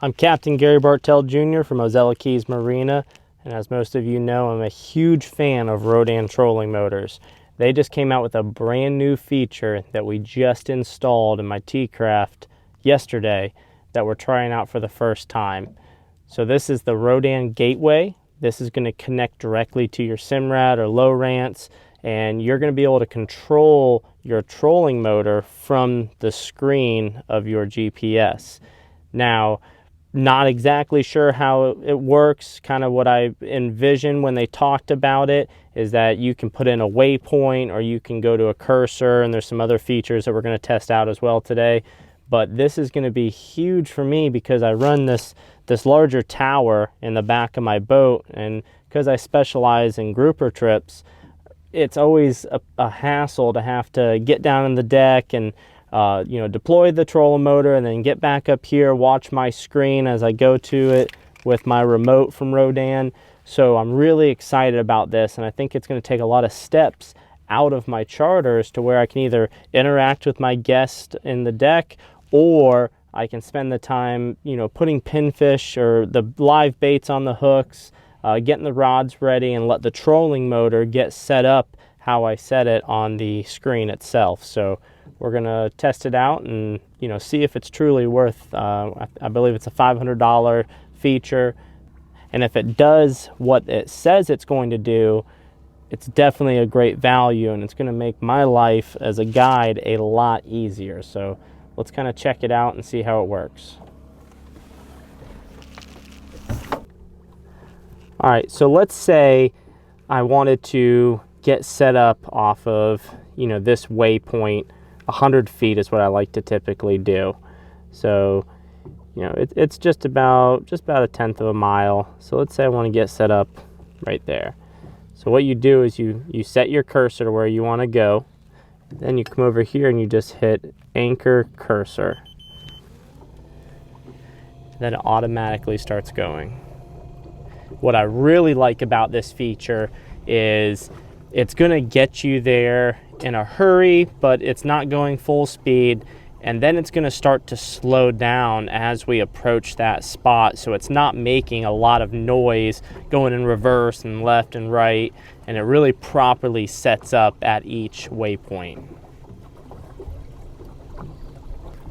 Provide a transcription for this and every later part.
I'm Captain Gary Bartell Jr. from Ozella Keys Marina, and as most of you know, I'm a huge fan of Rhodan trolling motors. They just came out with a brand new feature that we just installed in my T-Craft yesterday that we're trying out for the first time. So this is the Rhodan Gateway. This is going to connect directly to your Simrad or Lowrance, and you're going to be able to control your trolling motor from the screen of your GPS. Now, not exactly sure how it works. Kind of what I envisioned when they talked about it is that you can put in a waypoint or you can go to a cursor, and there's some other features that we're going to test out as well today. But this is going to be huge for me because I run this larger tower in the back of my boat, and because I specialize in grouper trips, it's always a hassle to have to get down on the deck and deploy the trolling motor and then get back up here, watch my screen as I go to it with my remote from Rhodan. So I'm really excited about this, and I think it's going to take a lot of steps out of my charters to where I can either interact with my guest in the deck, or I can spend the time, putting pinfish or the live baits on the hooks, getting the rods ready, and let the trolling motor get set up how I set it on the screen itself. So we're going to test it out and see if it's truly worth, I believe it's a $500 feature. And if it does what it says it's going to do, it's definitely a great value, and it's going to make my life as a guide a lot easier. So let's kind of check it out and see how it works. All right, so let's say I wanted to get set up off of, this waypoint. 100 feet is what I like to typically do. So, it's just about a tenth of a mile. So let's say I want to get set up right there. So what you do is you set your cursor to where you want to go. Then you come over here and you just hit anchor cursor. Then it automatically starts going. What I really like about this feature is it's going to get you there in a hurry, but it's not going full speed, and then it's going to start to slow down as we approach that spot, so it's not making a lot of noise going in reverse and left and right, and it really properly sets up at each waypoint.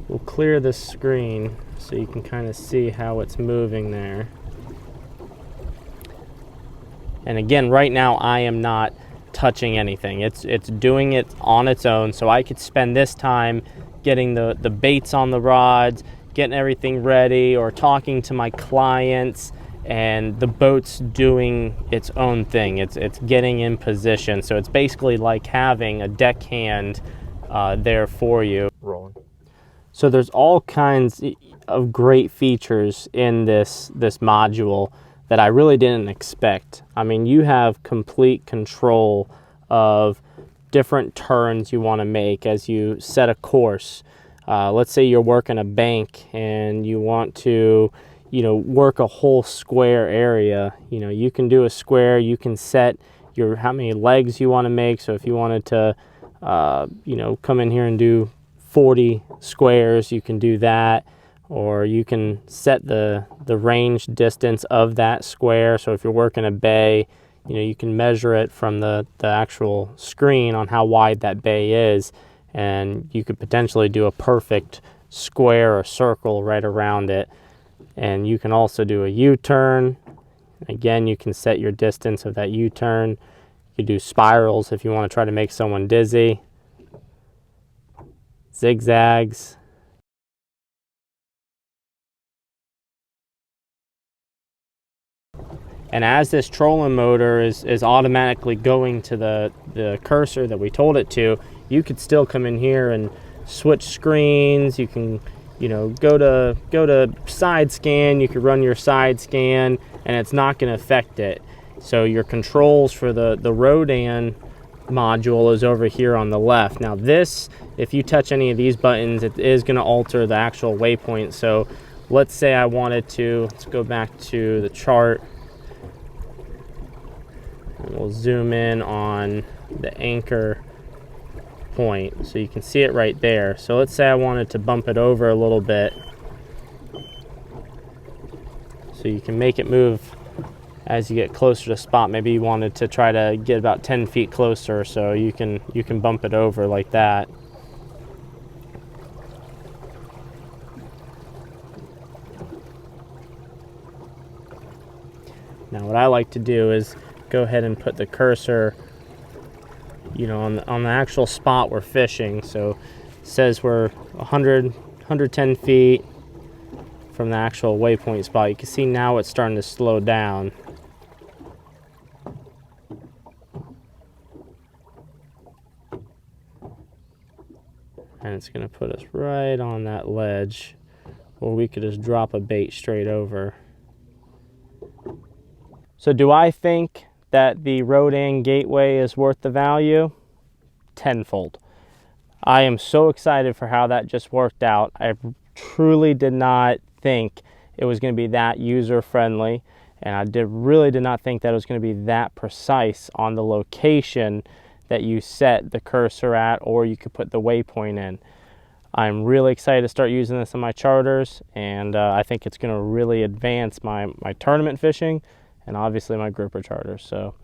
We'll clear this screen so you can kind of see how it's moving there. And again, right now I am not touching anything. It's doing it on its own, so I could spend this time getting the baits on the rods, getting everything ready, or talking to my clients, and the boat's doing its own thing. It's getting in position, so it's basically like having a deckhand there for you. Rolling. So there's all kinds of great features in this module that I really didn't expect. I mean, you have complete control of different turns you want to make as you set a course. Let's say you're working a bank and you want to, work a whole square area. You can do a square. You can set how many legs you want to make. So if you wanted to, come in here and do 40 squares, you can do that. Or you can set the range distance of that square. So if you're working a bay, you can measure it from the actual screen on how wide that bay is, and you could potentially do a perfect square or circle right around it. And you can also do a U-turn. Again, you can set your distance of that U-turn. You do spirals if you want to try to make someone dizzy. Zigzags. And as this trolling motor is automatically going to the cursor that we told it to, you could still come in here and switch screens. You can, go to side scan. You could run your side scan, and it's not going to affect it. So your controls for the Rhodan module is over here on the left. Now this, if you touch any of these buttons, it is going to alter the actual waypoint. So let's say I wanted to, let's go back to the chart. And we'll zoom in on the anchor point so you can see it right there. So let's say I wanted to bump it over a little bit. So you can make it move as you get closer to spot. Maybe you wanted to try to get about 10 feet closer, so you can bump it over like that. Now what I like to do is go ahead and put the cursor, you know, on the actual spot we're fishing. So it says we're 110 feet from the actual waypoint spot. You can see now it's starting to slow down. And it's going to put us right on that ledge, or we could just drop a bait straight over. So do I think that the Rhodan Gateway is worth the value? Tenfold. I am so excited for how that just worked out. I truly did not think it was going to be that user-friendly, and I really did not think that it was going to be that precise on the location that you set the cursor at, or you could put the waypoint in. I'm really excited to start using this on my charters, and I think it's going to really advance my tournament fishing and obviously my grouper charters. So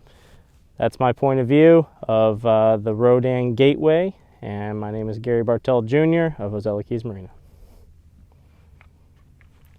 that's my point of view of the Rhodan Gateway, and my name is Gary Bartell Jr. of Rhodan Marine.